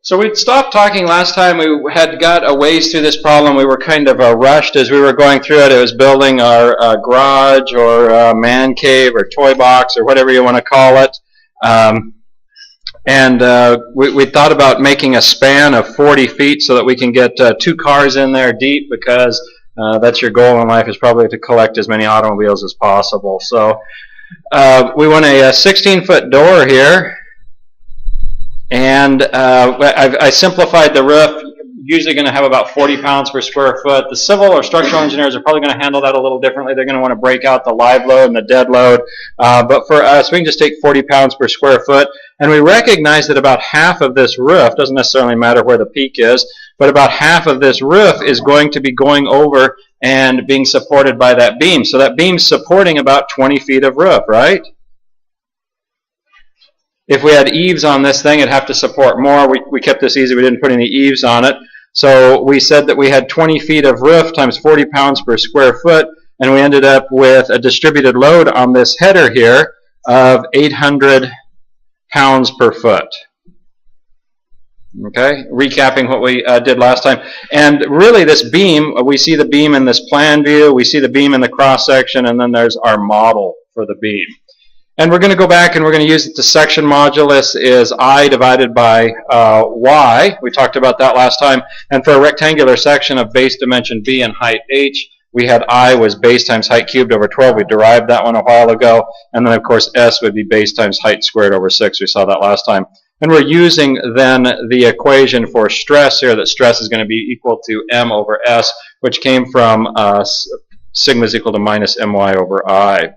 So we'd stopped talking last time. We had got a ways through this problem. We were kind of rushed as we were going through it. It was building our garage or man cave or toy box or whatever you want to call it. We thought about making a span of 40 feet so that we can get 2 cars in there deep, because that's your goal in life, is probably to collect as many automobiles as possible. So we want a 16-foot door here. And I simplified the roof. Usually going to have about 40 pounds per square foot. The civil or structural engineers are probably going to handle that a little differently. They're going to want to break out the live load and the dead load. But for us, we can just take 40 pounds per square foot. And we recognize that about half of this roof, doesn't necessarily matter where the peak is, but about half of this roof is going to be going over and being supported by that beam. So that beam's supporting about 20 feet of roof, right? If we had eaves on this thing, it'd have to support more. We kept this easy. We didn't put any eaves on it. So we said that we had 20 feet of roof times 40 pounds per square foot, and we ended up with a distributed load on this header here of 800 pounds per foot. Okay, recapping what we did last time. And really this beam, we see the beam in this plan view, we see the beam in the cross section, and then there's our model for the beam. And we're going to go back and we're going to use the section modulus is I divided by y. We talked about that last time. And for a rectangular section of base dimension b and height h, we had I was base times height cubed over 12. We derived that one a while ago. And then, of course, s would be base times height squared over 6. We saw that last time. And we're using then the equation for stress here, that stress is going to be equal to m over s, which came from sigma is equal to minus my over I.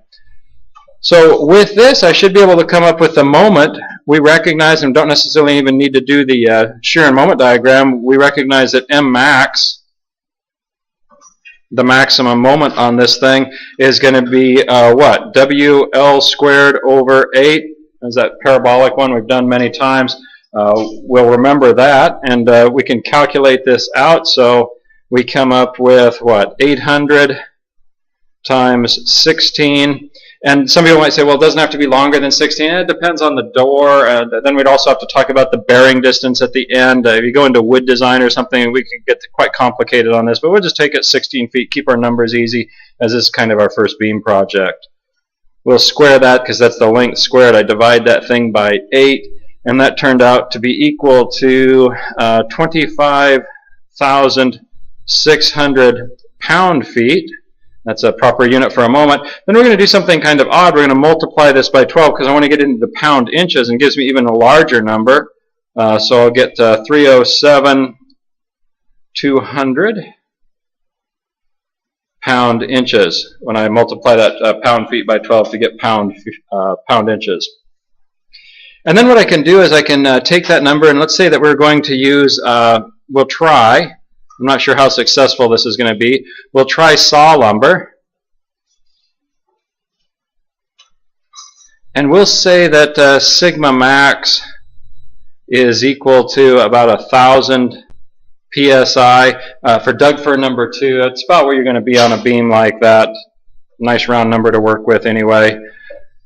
So with this, I should be able to come up with the moment. We recognize, and don't necessarily even need to do the shear and moment diagram, we recognize that M max, the maximum moment on this thing, is going to be what? WL squared over 8. Is that parabolic one we've done many times? We'll remember that, and we can calculate this out. So we come up with what? 800 times 16. And some people might say, well, it doesn't have to be longer than 16. It depends on the door. And then we'd also have to talk about the bearing distance at the end. If you go into wood design or something, we could get quite complicated on this. But we'll just take it 16 feet, keep our numbers easy, as this is kind of our first beam project. We'll square that because that's the length squared. I divide that thing by 8. And that turned out to be equal to 25,600 pound-feet. That's a proper unit for a moment. Then we're going to do something kind of odd. We're going to multiply this by 12 because I want to get into the pound inches, and it gives me even a larger number. So I'll get 307,200 pound inches when I multiply that pound feet by 12 to get pound inches. And then what I can do is I can take that number, and let's say that we're going to use, we'll try, I'm not sure how successful this is going to be. We'll try saw lumber. And we'll say that sigma max is equal to about 1,000 psi. For Doug fir number 2, that's about where you're going to be on a beam like that. Nice round number to work with anyway.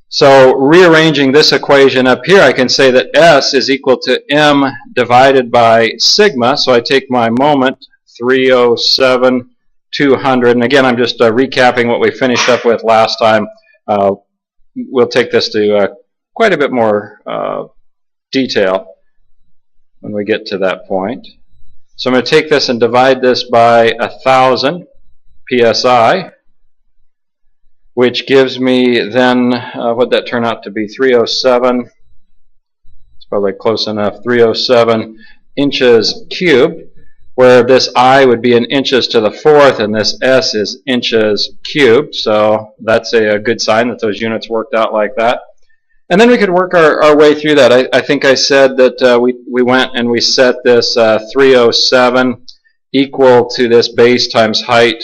So rearranging this equation up here, I can say that S is equal to m divided by sigma. So I take my moment, 307,200. And again, I'm just recapping what we finished up with last time. We'll take this to quite a bit more detail when we get to that point. So I'm going to take this and divide this by 1,000 psi, which gives me then, what'd that turn out to be? 307. It's probably close enough. 307 inches cubed, where this I would be in inches to the 4th, and this S is inches cubed. So that's a good sign that those units worked out like that. And then we could work our way through that. I think I said that we went and we set this 307 equal to this base times height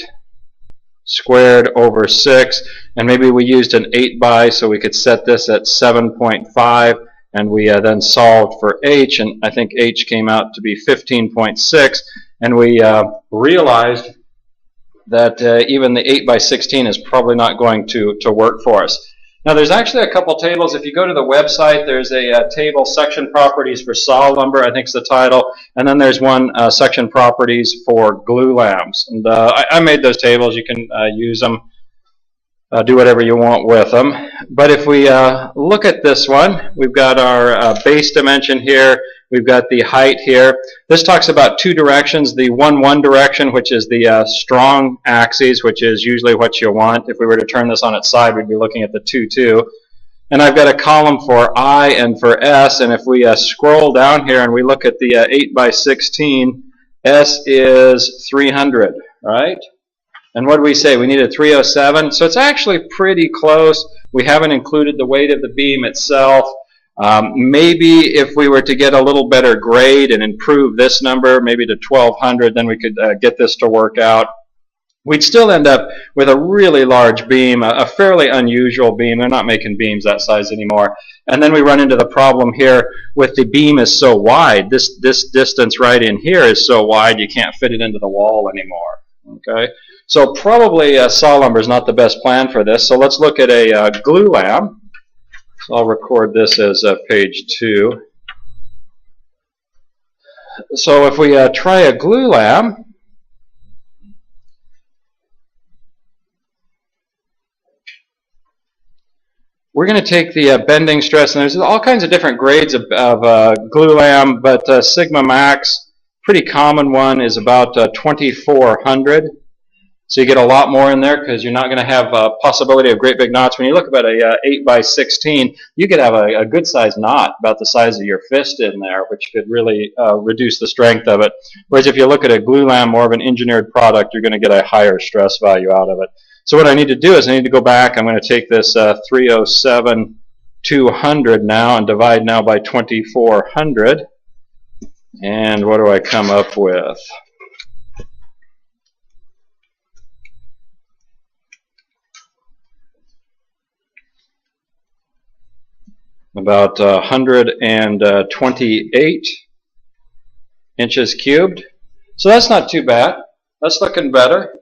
squared over 6. And maybe we used an 8 by, so we could set this at 7.5. And we then solved for h, and I think h came out to be 15.6. And we realized that even the 8 by 16 is probably not going to work for us. Now there's actually a couple tables. If you go to the website, there's a table, section properties for saw lumber, I think is the title, and then there's one section properties for glue lamps. And I made those tables. You can use them, do whatever you want with them. But if we look at this one, we've got our base dimension here. We've got the height here. This talks about two directions, the 1-1 direction, which is the strong axis, which is usually what you want. If we were to turn this on its side, we'd be looking at the 2-2. And I've got a column for I and for S, and if we scroll down here and we look at the 8x16, S is 300, right? And what do we say? We needed 307, so it's actually pretty close. We haven't included the weight of the beam itself. Maybe if we were to get a little better grade and improve this number, maybe to 1200, then we could get this to work out. We'd still end up with a really large beam, a fairly unusual beam. They're not making beams that size anymore. And then we run into the problem here with the beam is so wide. This distance right in here is so wide you can't fit it into the wall anymore. Okay, so probably saw lumber is not the best plan for this. So let's look at a glue lamp. So I'll record this as page 2. So if we try a glue lamp, we're going to take the bending stress, and there's all kinds of different grades of glue lamp, but Sigma Max, pretty common one, is about 2400. So you get a lot more in there because you're not going to have a possibility of great big knots. When you look about a 8x16, you could have a good sized knot about the size of your fist in there, which could really reduce the strength of it. Whereas if you look at a glue lamp, more of an engineered product, you're going to get a higher stress value out of it. So what I need to do is I need to go back. I'm going to take this 307,200 now and divide now by 2400. And what do I come up with? About 128 inches cubed. So that's not too bad. That's looking better.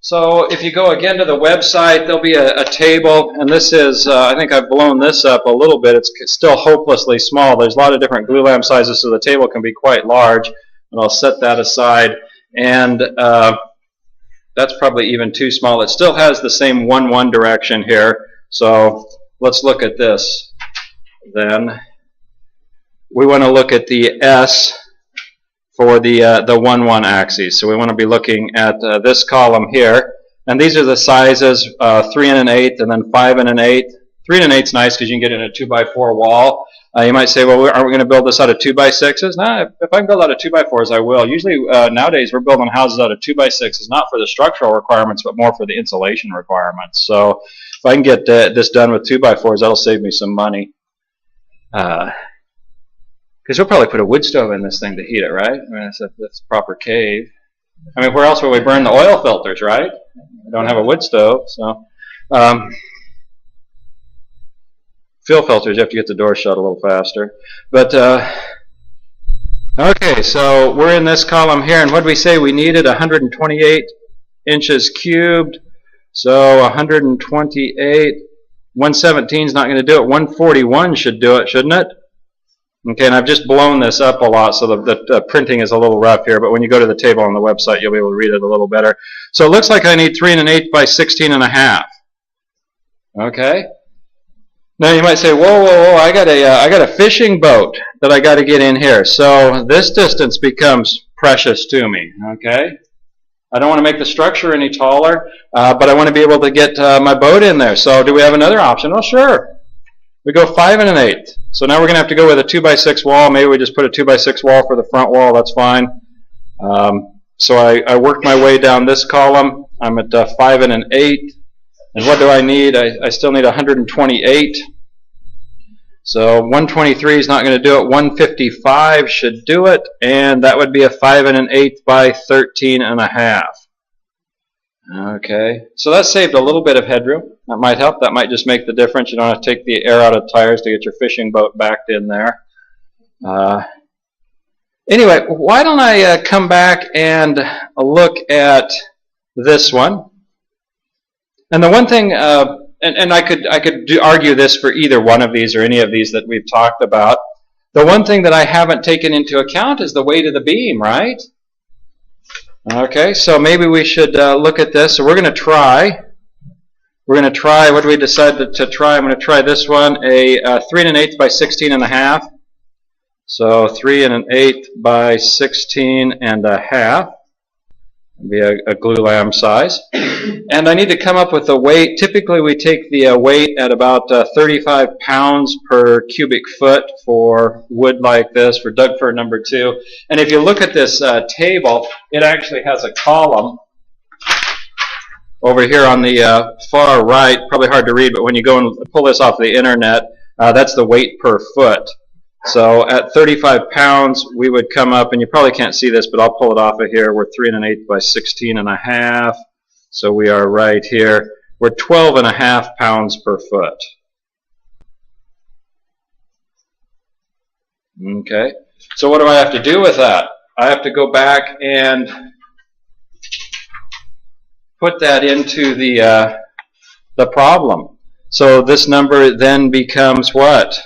So if you go again to the website, there'll be a table, and this is, I think I've blown this up a little bit. It's still hopelessly small. There's a lot of different glue lamp sizes, so the table can be quite large. And I'll set that aside. And that's probably even too small. It still has the same 1-1 direction here. So let's look at this. Then we want to look at the S for the 1-1 axis. So we want to be looking at this column here. And these are the sizes, 3 1/8 and then 5 1/8. 3 1/8 is nice because you can get in a 2x4 wall. You might say, well, aren't we going to build this out of 2x6s? No, if I can build out of 2x4s, I will. Usually nowadays we're building houses out of 2x6s, not for the structural requirements, but more for the insulation requirements. So if I can get this done with 2x4s, that'll save me some money. Because we'll probably put a wood stove in this thing to heat it, right? I mean, that's proper cave. I mean, where else would we burn the oil filters, right? We don't have a wood stove, so. Fuel filters, you have to get the door shut a little faster. But, okay, so we're in this column here, and what did we say? We needed 128 inches cubed. So 128, 117 is not going to do it. 141 should do it, shouldn't it? Okay, and I've just blown this up a lot, so the printing is a little rough here, but when you go to the table on the website, you'll be able to read it a little better. So it looks like I need 3 1/8 by 16 1/2. Okay? Now you might say, whoa, whoa, whoa, I got a fishing boat that I got to get in here. So this distance becomes precious to me, okay? I don't want to make the structure any taller, but I want to be able to get my boat in there. So do we have another option? Well, sure. We go 5 1/8. So now we're going to have to go with a 2x6 wall. Maybe we just put a 2x6 wall for the front wall. That's fine. So I worked my way down this column. I'm at 5 1/8. And what do I need? I still need 128. So 123 is not going to do it. 155 should do it. And that would be a 5 1/8 by 13 1/2. Okay, so that saved a little bit of headroom. That might help. That might just make the difference. You don't have to take the air out of tires to get your fishing boat backed in there. Anyway, why don't I come back and look at this one. And the one thing and I could argue this for either one of these or any of these that we've talked about. The one thing that I haven't taken into account is the weight of the beam, right? Okay, so maybe we should look at this. So we're going to try. We're going to try, what do we decide to try? I'm going to try this one, a 3 1/8 by 16 1/2. So 3 1/8 by 16 1/2. Be a glue lamb size. And I need to come up with a weight. Typically we take the weight at about 35 pounds per cubic foot for wood like this, for Doug fir number 2. And if you look at this table, it actually has a column over here on the far right. Probably hard to read, but when you go and pull this off the internet, that's the weight per foot. So at 35 pounds, we would come up, and you probably can't see this, but I'll pull it off of here. We're 3 1/8 by 16 1/2. So we are right here. We're 12 1/2 pounds per foot. Okay. So what do I have to do with that? I have to go back and put that into the problem. So this number then becomes what?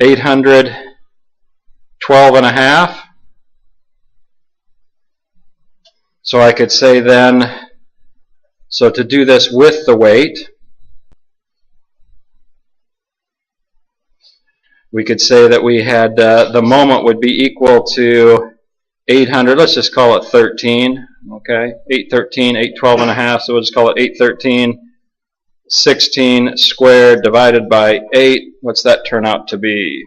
812 1/2. So I could say then, so to do this with the weight, we could say that we had the moment would be equal to 800, let's just call it 13, okay? 813, 812 1/2, so we'll just call it 813. 16 squared divided by 8, what's that turn out to be?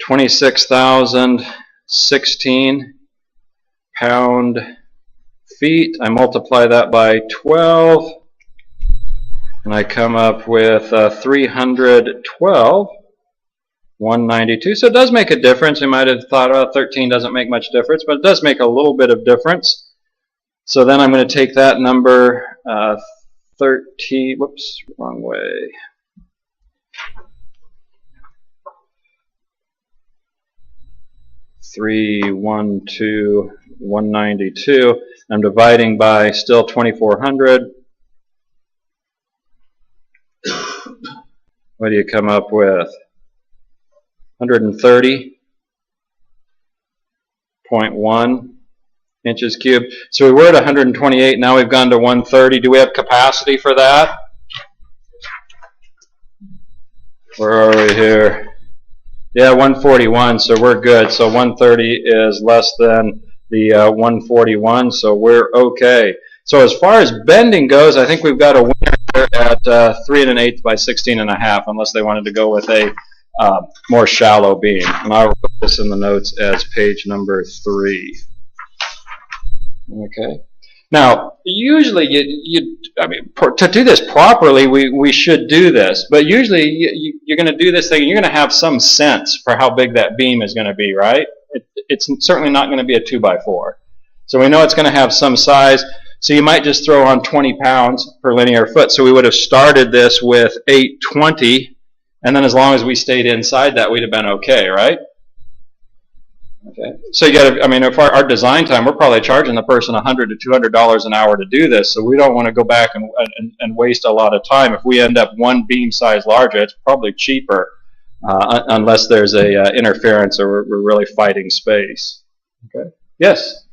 $26,016 pound feet. I multiply that by 12, and I come up with 312. 192. So it does make a difference. You might have thought, well, 13 doesn't make much difference, but it does make a little bit of difference. So then I'm going to take that number 13, whoops, wrong way. Three, 1, 2, 192. I'm dividing by still 2,400. What do you come up with? 130.1 inches cubed. So we were at 128, now we've gone to 130. Do we have capacity for that? Where are we here? Yeah, 141, so we're good. So 130 is less than the 141, so we're okay. So as far as bending goes, I think we've got a winner at 3 1/8 by 16 1/2, unless they wanted to go with a more shallow beam. And I'll put this in the notes as page number 3. Okay. Now, usually, to do this properly, we should do this. But usually, you're going to do this thing, and you're going to have some sense for how big that beam is going to be, right? It's certainly not going to be a 2x4. So we know it's going to have some size. So you might just throw on 20 pounds per linear foot. So we would have started this with 820. And then as long as we stayed inside that, we'd have been okay, right? Okay. So you got to, if our design time, we're probably charging the person $100 to $200 an hour to do this. So we don't want to go back and waste a lot of time. If we end up one beam size larger, it's probably cheaper, unless there's a interference or we're really fighting space. Okay. Yes.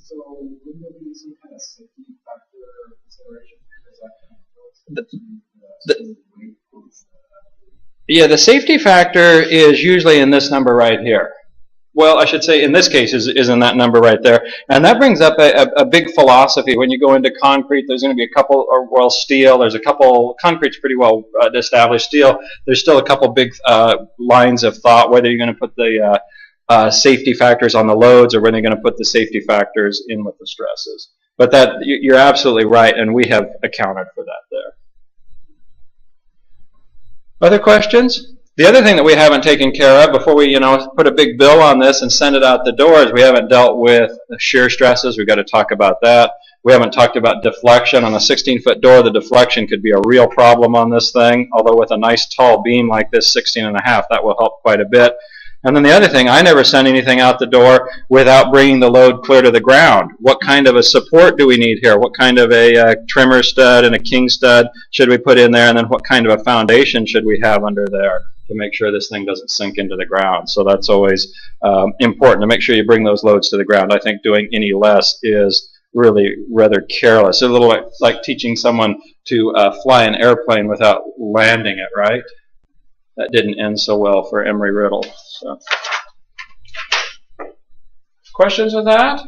So wouldn't there be some kind of safety factor consideration? Yeah, the safety factor is usually in this number right here. Well, I should say in this case is in that number right there. And that brings up a big philosophy. When you go into concrete, there's going to be a couple, or well, steel, there's a couple, concrete's pretty well established. Steel, there's still a couple big lines of thought, whether you're going to put the safety factors on the loads or whether you're going to put the safety factors in with the stresses. But that, you're absolutely right, and we have accounted for that there. Other questions? The other thing that we haven't taken care of before we, put a big bill on this and send it out the door is we haven't dealt with shear stresses. We've got to talk about that. We haven't talked about deflection. On a 16-foot door, the deflection could be a real problem on this thing, although with a nice tall beam like this, 16.5, that will help quite a bit. And then the other thing, I never send anything out the door without bringing the load clear to the ground. What kind of a support do we need here? What kind of a trimmer stud and a king stud should we put in there? And then what kind of a foundation should we have under there to make sure this thing doesn't sink into the ground? So that's always important to make sure you bring those loads to the ground. I think doing any less is really rather careless. It's a little like teaching someone to fly an airplane without landing it, right? That didn't end so well for Emery Riddle. So. Questions with that?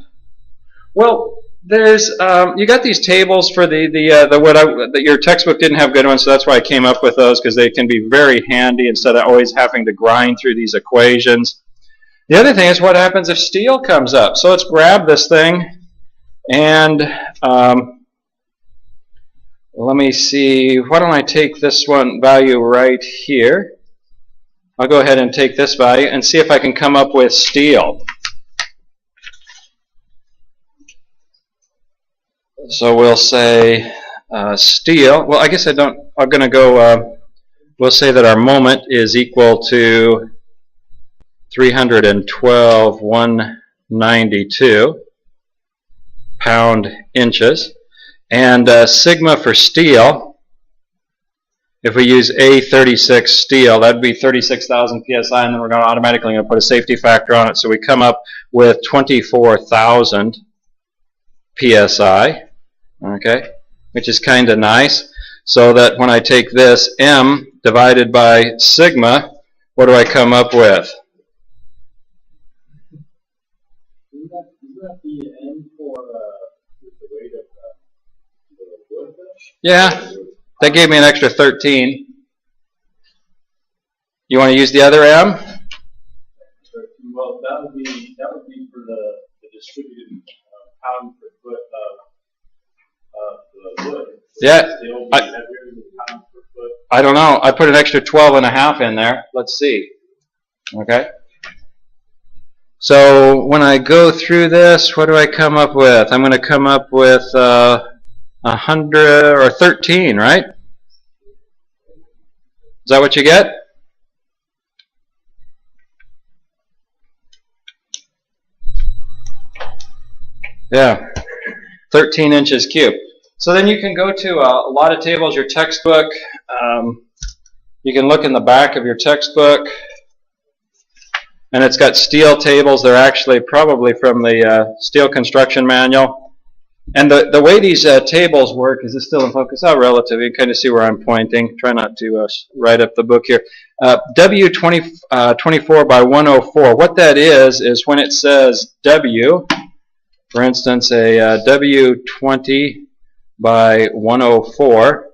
Well, there's you got these tables for that your textbook didn't have good ones, so that's why I came up with those, because they can be very handy instead of always having to grind through these equations. The other thing is what happens if steel comes up. So let's grab this thing and let me see. Why don't I take this one value right here? I'll go ahead and take this value and see if I can come up with steel. So we'll say steel. Well, I guess I'm going to go, we'll say that our moment is equal to 312,192 pound inches. And sigma for steel, if we use A36 steel, that would be 36,000 psi, and then we're going to automatically put a safety factor on it. So we come up with 24,000 psi, okay, which is kind of nice. So that when I take this M divided by sigma, what do I come up with? Isn't that the M for the weight of the wood fish? Yeah. That gave me an extra 13. You want to use the other M? Well, that would be for the distributed pound per foot of the wood. Yeah. I don't know. I put an extra 12.5 in there. Let's see. Okay. So when I go through this, what do I come up with? I'm going to come up with 100 or 13, right? Is that what you get? Yeah, 13 inches cubed. So then you can go to a lot of tables, your textbook. You can look in the back of your textbook, and it's got steel tables. They're actually probably from the steel construction manual. And the way these tables work, is it still in focus? Oh, relative. You can kind of see where I'm pointing. Try not to write up the book here. W24 by 104. What that is when it says W, for instance, a W20 by 104.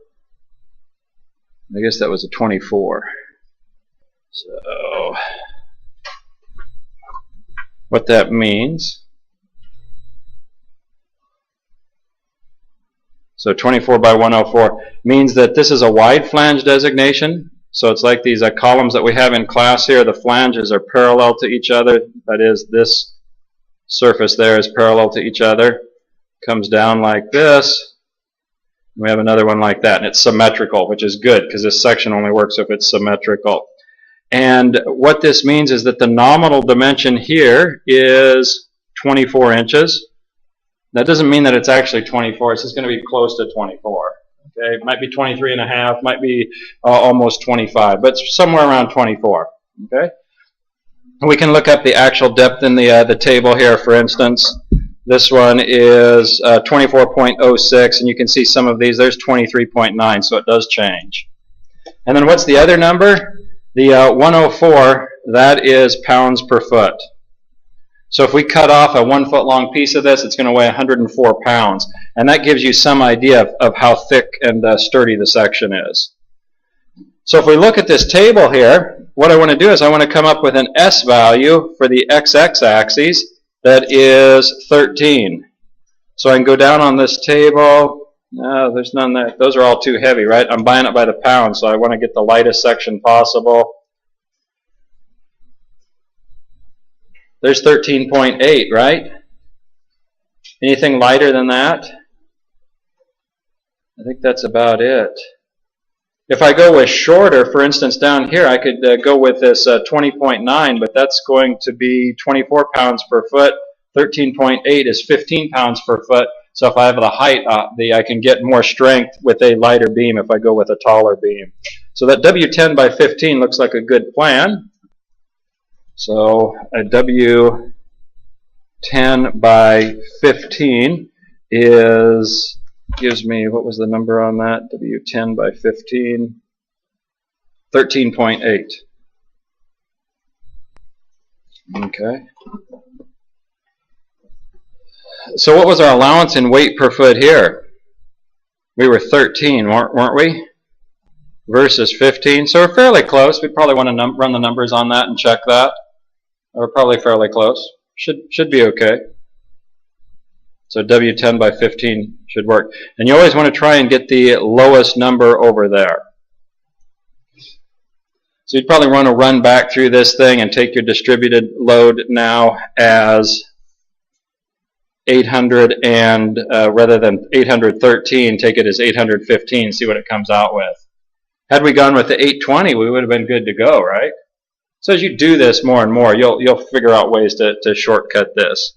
I guess that was a 24. So what that means. So 24 by 104 means that this is a wide flange designation. So it's like these columns that we have in class here. The flanges are parallel to each other. That is, this surface there is parallel to each other. Comes down like this. We have another one like that. And it's symmetrical, which is good because this section only works if it's symmetrical. And what this means is that the nominal dimension here is 24 inches. That doesn't mean that it's actually 24. It's just going to be close to 24. Okay, it might be 23.5, might be almost 25, but it's somewhere around 24. Okay, we can look up the actual depth in the table here. For instance, this one is 24.06, and you can see some of these. There's 23.9, so it does change. And then what's the other number? The 104. That is pounds per foot. So if we cut off a 1 foot long piece of this, it's going to weigh 104 pounds. And that gives you some idea of how thick and sturdy the section is. So if we look at this table here, what I want to do is I want to come up with an S value for the XX axis that is 13. So I can go down on this table. No, there's none there. Those are all too heavy, right? I'm buying it by the pound, so I want to get the lightest section possible. There's 13.8, right? Anything lighter than that? I think that's about it. If I go with shorter, for instance, down here, I could go with this 20.9, but that's going to be 24 pounds per foot. 13.8 is 15 pounds per foot. So if I have the height, I can get more strength with a lighter beam if I go with a taller beam. So that W10 by 15 looks like a good plan. So a W10 by 15 gives me, what was the number on that? W10 by 15, 13.8. Okay. So what was our allowance in weight per foot here? We were 13, weren't we? Versus 15. So we're fairly close. We probably want to run the numbers on that and check that. We're probably fairly close. Should be okay. So W10 by 15 should work. And you always want to try and get the lowest number over there. So you'd probably want to run back through this thing and take your distributed load now as 800 and rather than 813, take it as 815, see what it comes out with. Had we gone with the 820, we would have been good to go, right? So as you do this more and more, you'll figure out ways to shortcut this.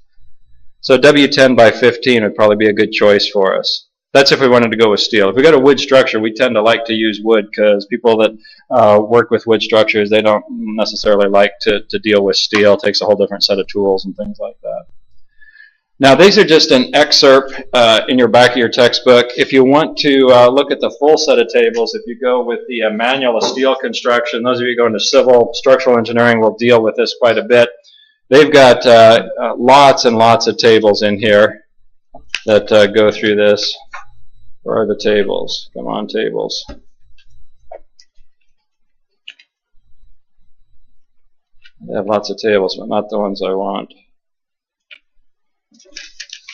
So W10 by 15 would probably be a good choice for us. That's if we wanted to go with steel. If we got a wood structure, we tend to like to use wood because people that work with wood structures, they don't necessarily like to deal with steel. It takes a whole different set of tools and things like that. Now, these are just an excerpt in your back of your textbook. If you want to look at the full set of tables, if you go with the manual of steel construction, those of you going to civil structural engineering will deal with this quite a bit. They've got lots and lots of tables in here that go through this. Where are the tables? Come on, tables. They have lots of tables, but not the ones I want.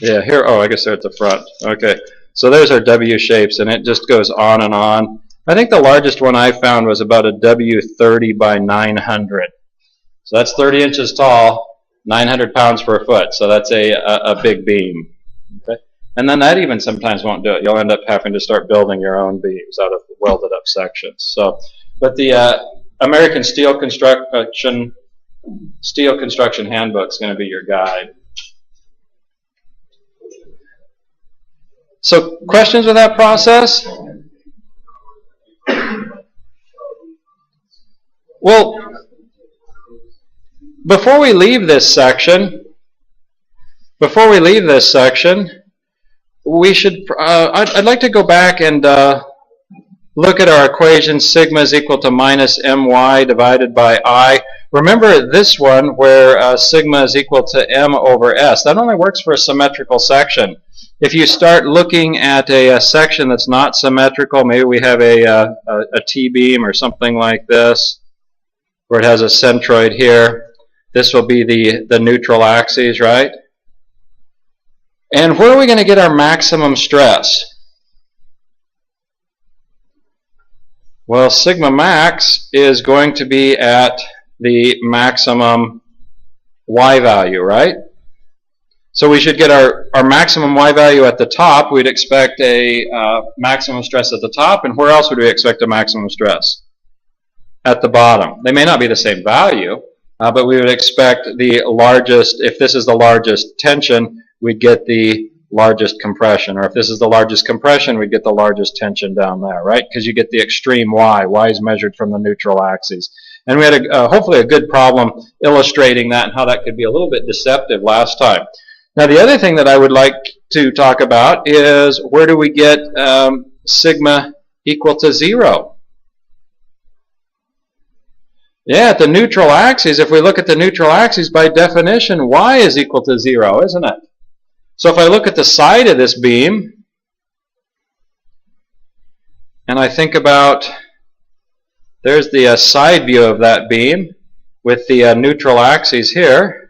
Yeah, here, oh, I guess they're at the front. Okay, so there's our W shapes, and it just goes on and on. I think the largest one I found was about a W30 by 900. So that's 30 inches tall, 900 pounds per foot. So that's a big beam. Okay? And then that even sometimes won't do it. You'll end up having to start building your own beams out of welded up sections. So, but the American Steel Construction Handbook is going to be your guide. So questions with that process? Well, before we leave this section, we should, I'd like to go back and look at our equation. Sigma is equal to minus my divided by I. Remember this one where sigma is equal to m over s. That only works for a symmetrical section. If you start looking at a section that's not symmetrical, maybe we have a T-beam or something like this, where it has a centroid here. This will be the neutral axis, right? And where are we going to get our maximum stress? Well, sigma max is going to be at the maximum y value, right? So we should get our maximum y value at the top. We'd expect a maximum stress at the top. And where else would we expect a maximum stress? At the bottom. They may not be the same value, but we would expect the largest, if this is the largest tension, we'd get the largest compression. Or if this is the largest compression, we'd get the largest tension down there, right? Because you get the extreme y. Y is measured from the neutral axis. And we had hopefully a good problem illustrating that and how that could be a little bit deceptive last time. Now, the other thing that I would like to talk about is where do we get sigma equal to 0? Yeah, at the neutral axis, if we look at the neutral axis, by definition, y is equal to 0, isn't it? So if I look at the side of this beam, and I think about, there's the side view of that beam with the neutral axis here.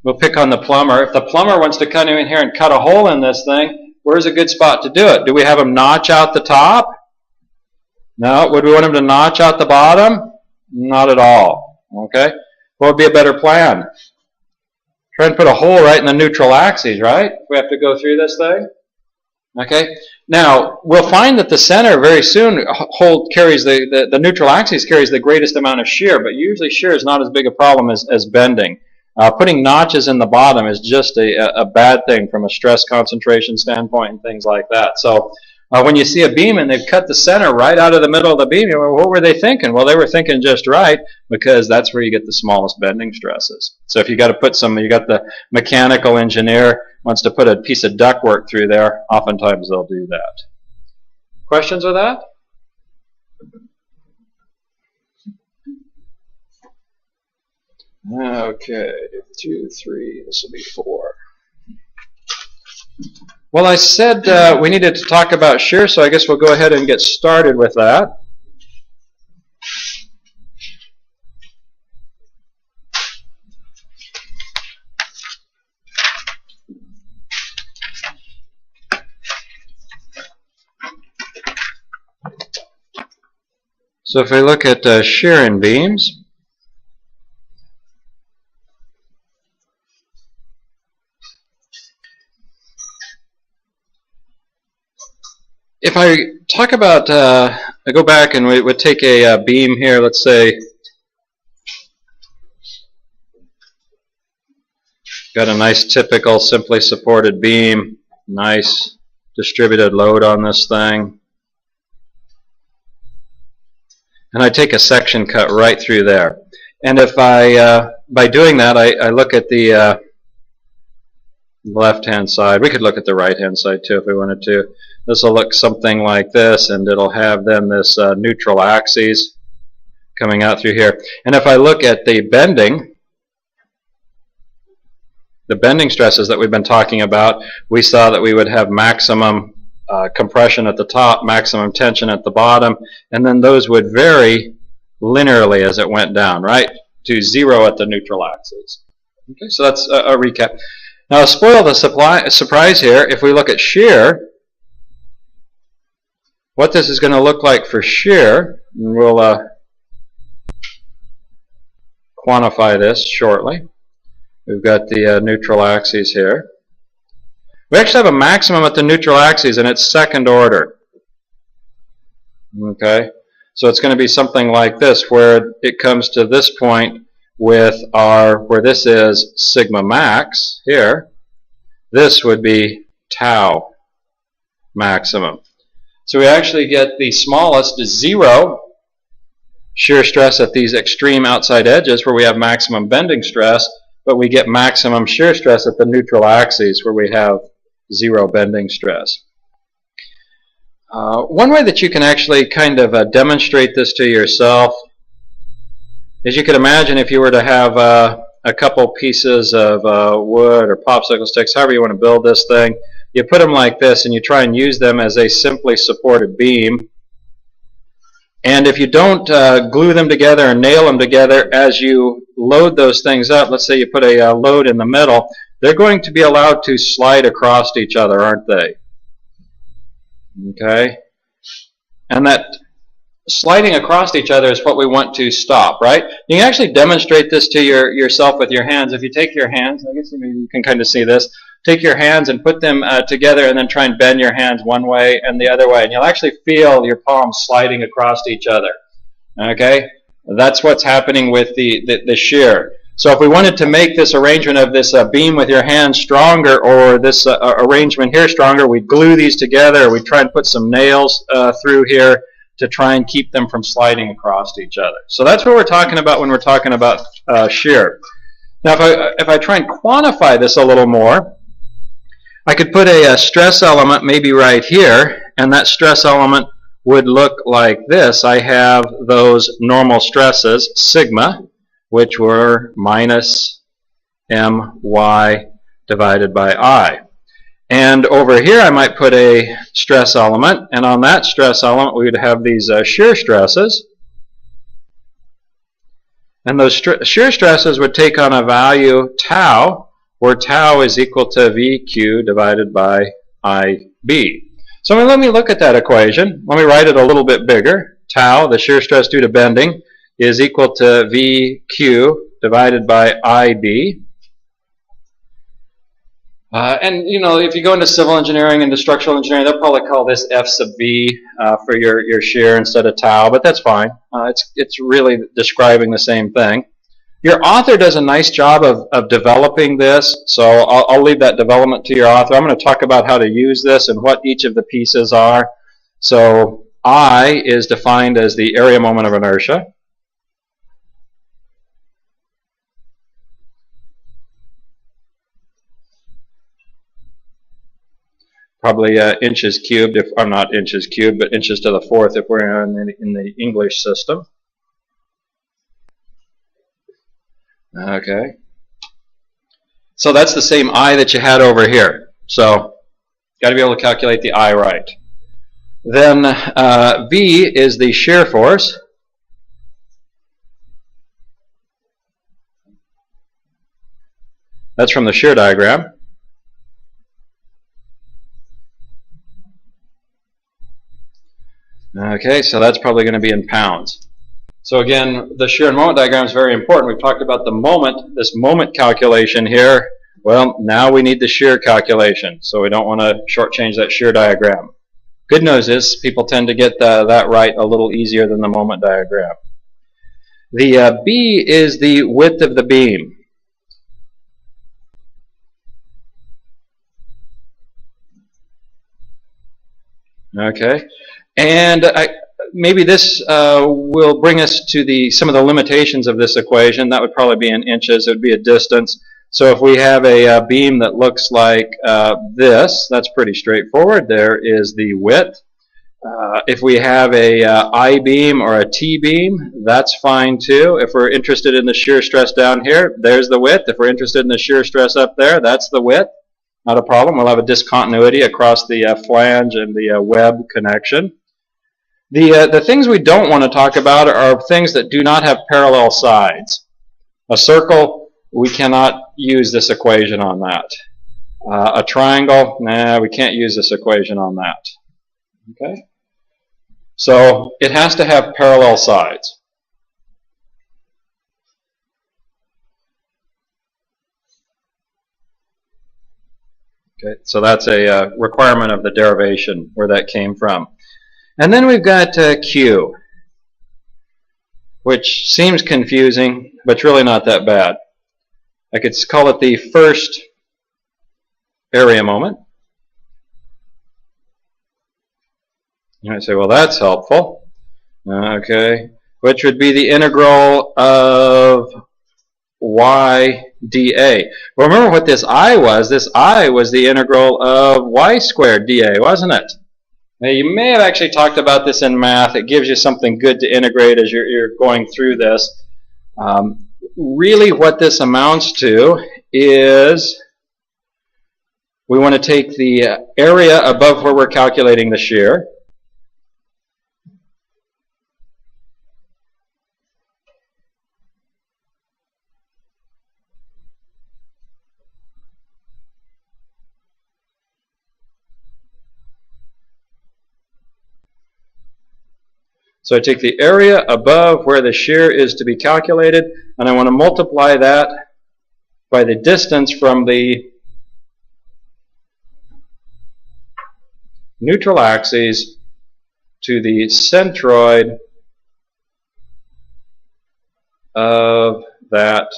We'll pick on the plumber. If the plumber wants to come in here and cut a hole in this thing, where's a good spot to do it? Do we have him notch out the top? No. Would we want him to notch out the bottom? Not at all. Okay? What would be a better plan? Try and put a hole right in the neutral axis, right? We have to go through this thing. Okay. Now we'll find that the center very soon carries the neutral axis carries the greatest amount of shear, but usually shear is not as big a problem as bending. Putting notches in the bottom is just a bad thing from a stress concentration standpoint and things like that. So when you see a beam and they've cut the center right out of the middle of the beam, well, what were they thinking? Well, they were thinking just right, because that's where you get the smallest bending stresses. So if you got to put you got the mechanical engineer wants to put a piece of ductwork through there, oftentimes they'll do that. Questions with that? Okay, 2, 3, this will be 4. Well, I said we needed to talk about shear, so I guess we'll go ahead and get started with that. So if we look at shear in beams, if I talk about, I go back and we would take a beam here, let's say, got a nice typical simply supported beam, nice distributed load on this thing. And I take a section cut right through there. And if I, by doing that, I look at the left-hand side. We could look at the right-hand side too if we wanted to. This will look something like this, and it'll have then this neutral axis coming out through here. And if I look at the bending stresses that we've been talking about, we saw that we would have maximum compression at the top, maximum tension at the bottom, and then those would vary linearly as it went down, right, to 0 at the neutral axis. Okay, so that's a recap. Now, to spoil the surprise here, if we look at shear, what this is going to look like for shear, and we'll quantify this shortly. We've got the neutral axis here. We actually have a maximum at the neutral axis, and it's second order. Okay, so it's going to be something like this, where it comes to this point with where this is sigma max here. This would be tau maximum. So we actually get the smallest 0 shear stress at these extreme outside edges where we have maximum bending stress, but we get maximum shear stress at the neutral axis where we have 0 bending stress. One way that you can actually kind of demonstrate this to yourself is you could imagine if you were to have a couple pieces of wood or popsicle sticks, however you want to build this thing. You put them like this and you try and use them as a simply supported beam. And if you don't glue them together and nail them together as you load those things up, let's say you put a load in the middle, they're going to be allowed to slide across each other, aren't they? Okay? And that sliding across each other is what we want to stop, right? You can actually demonstrate this to yourself with your hands. If you take your hands, I guess maybe you can kind of see this. Take your hands and put them together and then try and bend your hands one way and the other way. And you'll actually feel your palms sliding across each other. Okay? That's what's happening with the shear. So if we wanted to make this arrangement of this beam with your hands stronger, or this arrangement here stronger, we'd glue these together. We'd try and put some nails through here to try and keep them from sliding across each other. So that's what we're talking about when we're talking about shear. Now if I try and quantify this a little more, I could put a stress element maybe right here, and that stress element would look like this. I have those normal stresses, sigma, which were minus my divided by I. And over here I might put a stress element, and on that stress element we would have these shear stresses. And those shear stresses would take on a value tau, where tau is equal to VQ divided by IB. So let me look at that equation. Let me write it a little bit bigger. Tau, the shear stress due to bending, is equal to VQ divided by IB. And you know, if you go into civil engineering and structural engineering, they'll probably call this F sub V for your shear instead of tau, but that's fine. It's really describing the same thing. Your author does a nice job of developing this, so I'll leave that development to your author. I'm going to talk about how to use this and what each of the pieces are. So I is defined as the area moment of inertia. Probably inches cubed, if I'm not inches cubed, but inches to the fourth if we're in the English system. Okay. So that's the same I that you had over here. So got to be able to calculate the I right. Then V is the shear force. That's from the shear diagram. Okay, so that's probably going to be in pounds. So again, the shear and moment diagram is very important. We've talked about the moment, this moment calculation here. Well, now we need the shear calculation, so we don't want to shortchange that shear diagram. Good news is people tend to get that right a little easier than the moment diagram. The B is the width of the beam. Okay, and maybe this will bring us to some of the limitations of this equation. That would probably be in inches. It would be a distance. So if we have a beam that looks like this, that's pretty straightforward. There is the width. If we have a I-beam or a T-beam, that's fine too. If we're interested in the shear stress down here, there's the width. If we're interested in the shear stress up there, that's the width. Not a problem. We'll have a discontinuity across the flange and the web connection. The things we don't want to talk about are things that do not have parallel sides. A circle, we cannot use this equation on that. A triangle, nah, we can't use this equation on that. Okay? So it has to have parallel sides. Okay, so that's a requirement of the derivation where that came from. And then we've got Q, which seems confusing, but it's really not that bad. I could call it the first area moment. You might say, well, that's helpful. Okay, which would be the integral of y dA. Well, remember what this I was. This I was the integral of y squared dA, wasn't it? Now, you may have actually talked about this in math. It gives you something good to integrate as you're going through this. Really what this amounts to is we want to take the area above where we're calculating the shear. So I take the area above where the shear is to be calculated, and I want to multiply that by the distance from the neutral axis to the centroid of that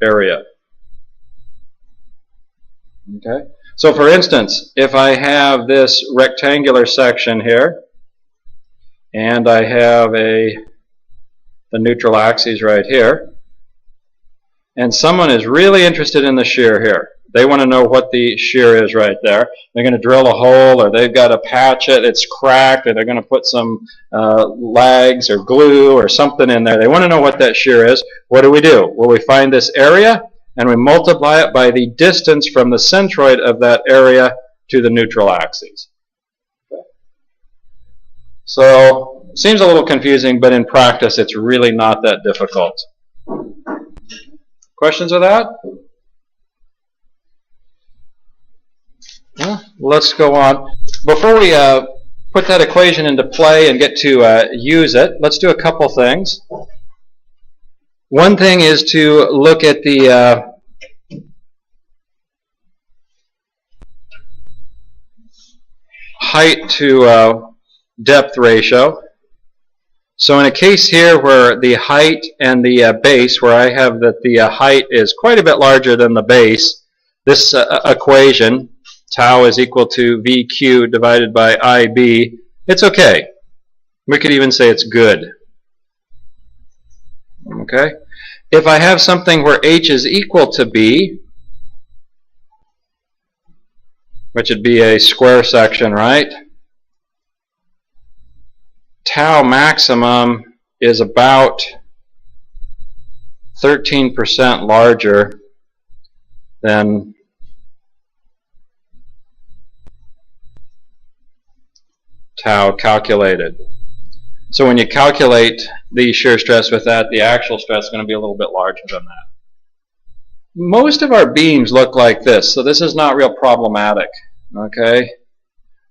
area. Okay? So for instance, if I have this rectangular section here, and I have the neutral axis right here, and someone is really interested in the shear here. They want to know what the shear is right there. They're going to drill a hole, or they've got to patch it, it's cracked, or they're going to put some lags or glue or something in there. They want to know what that shear is. What do? Well, we find this area, and we multiply it by the distance from the centroid of that area to the neutral axis. So, seems a little confusing, but in practice it's really not that difficult. Questions with that? Well, let's go on. Before we put that equation into play and get to use it, let's do a couple things. One thing is to look at the height to depth ratio. So in a case here where the height and the base, where I have that the height is quite a bit larger than the base, this equation, tau is equal to VQ divided by IB, it's okay. We could even say it's good. Okay? If I have something where H is equal to B, which would be a square section, right? Tau maximum is about 13% larger than tau calculated. So when you calculate the shear stress with that, the actual stress is going to be a little bit larger than that. Most of our beams look like this, so this is not real problematic. Okay.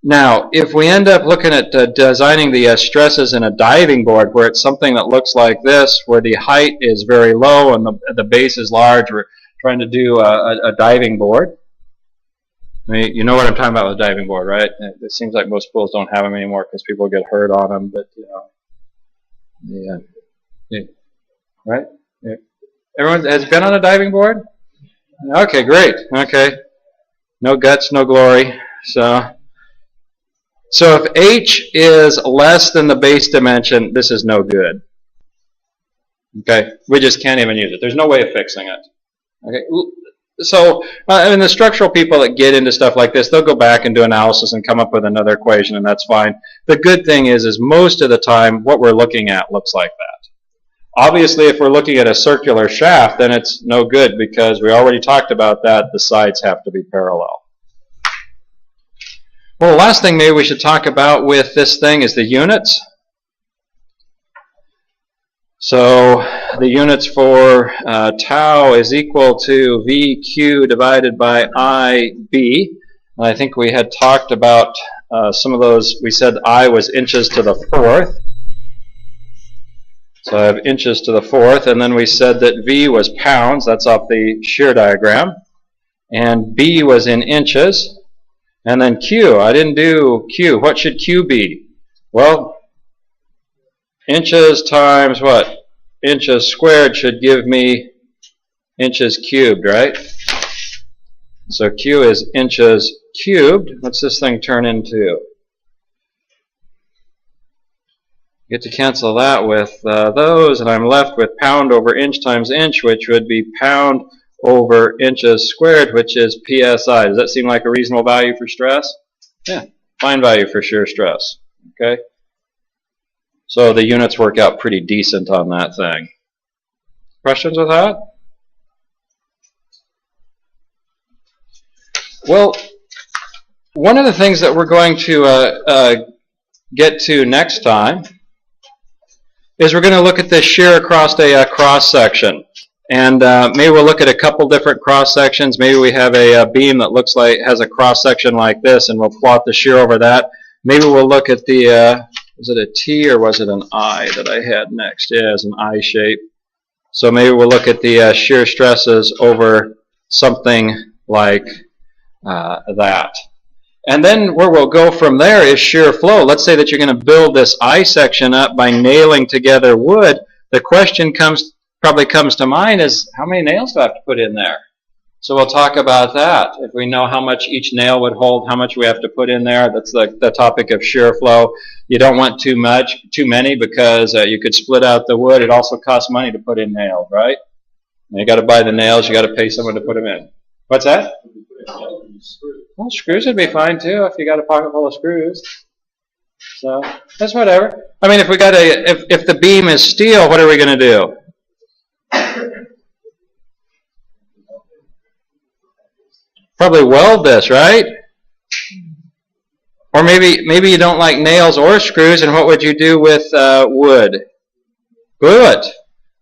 Now, if we end up looking at designing the stresses in a diving board, where it's something that looks like this, where the height is very low and the base is large, we're trying to do a diving board. I mean, you know what I'm talking about with a diving board, right? It seems like most pools don't have them anymore because people get hurt on them, but you know, yeah. Right? Yeah. Everyone has been on a diving board? Okay, great. Okay, no guts, no glory. So if H is less than the base dimension, this is no good. Okay, we just can't even use it. There's no way of fixing it. Okay, so I mean, the structural people that get into stuff like this, they'll go back and do analysis and come up with another equation, and that's fine. The good thing is most of the time, what we're looking at looks like that. Obviously, if we're looking at a circular shaft, then it's no good because we already talked about that. The sides have to be parallel. Well, the last thing maybe we should talk about with this thing is the units. So the units for tau is equal to VQ divided by IB. And I think we had talked about some of those. We said I was inches to the fourth. So I have inches to the fourth. And then we said that V was pounds. That's off the shear diagram. And B was in inches. And then Q, I didn't do Q. What should Q be? Well, inches times what? Inches squared should give me inches cubed, right? So Q is inches cubed. What's this thing turn into? Get to cancel that with those, and I'm left with pound over inch times inch, which would be pound over inches squared, which is PSI. Does that seem like a reasonable value for stress? Yeah, fine value for shear stress. Okay, so the units work out pretty decent on that thing. Questions with that? Well, one of the things that we're going to get to next time is we're going to look at this shear across a cross section. And maybe we'll look at a couple different cross sections. Maybe we have a beam that looks like has a cross section like this, and we'll plot the shear over that. Maybe we'll look at the was it a T or was it an I that I had next? Yeah, it's an I shape. So maybe we'll look at the shear stresses over something like that. And then where we'll go from there is shear flow. Let's say that you're going to build this I section up by nailing together wood. The question probably comes to mind is, how many nails do I have to put in there? So we'll talk about that. If we know how much each nail would hold, how much we have to put in there, that's the topic of shear flow. You don't want too many, because you could split out the wood. It also costs money to put in nails, right? You got to buy the nails. You got to pay someone to put them in. What's that? Well, screws would be fine too if you got a pocket full of screws. So that's whatever. I mean, if the beam is steel, what are we going to do? Probably weld this, right? Or maybe you don't like nails or screws, and what would you do with wood? Glue it.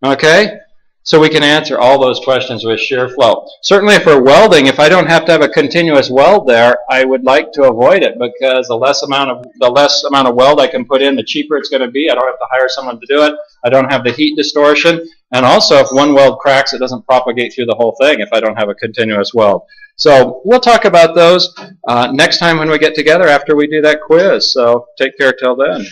Okay? So we can answer all those questions with shear flow. Certainly if we're welding, if I don't have to have a continuous weld there, I would like to avoid it, because the less amount of weld I can put in, the cheaper it's going to be. I don't have to hire someone to do it. I don't have the heat distortion. And also, if one weld cracks, it doesn't propagate through the whole thing if I don't have a continuous weld. So we'll talk about those next time when we get together after we do that quiz. So take care till then.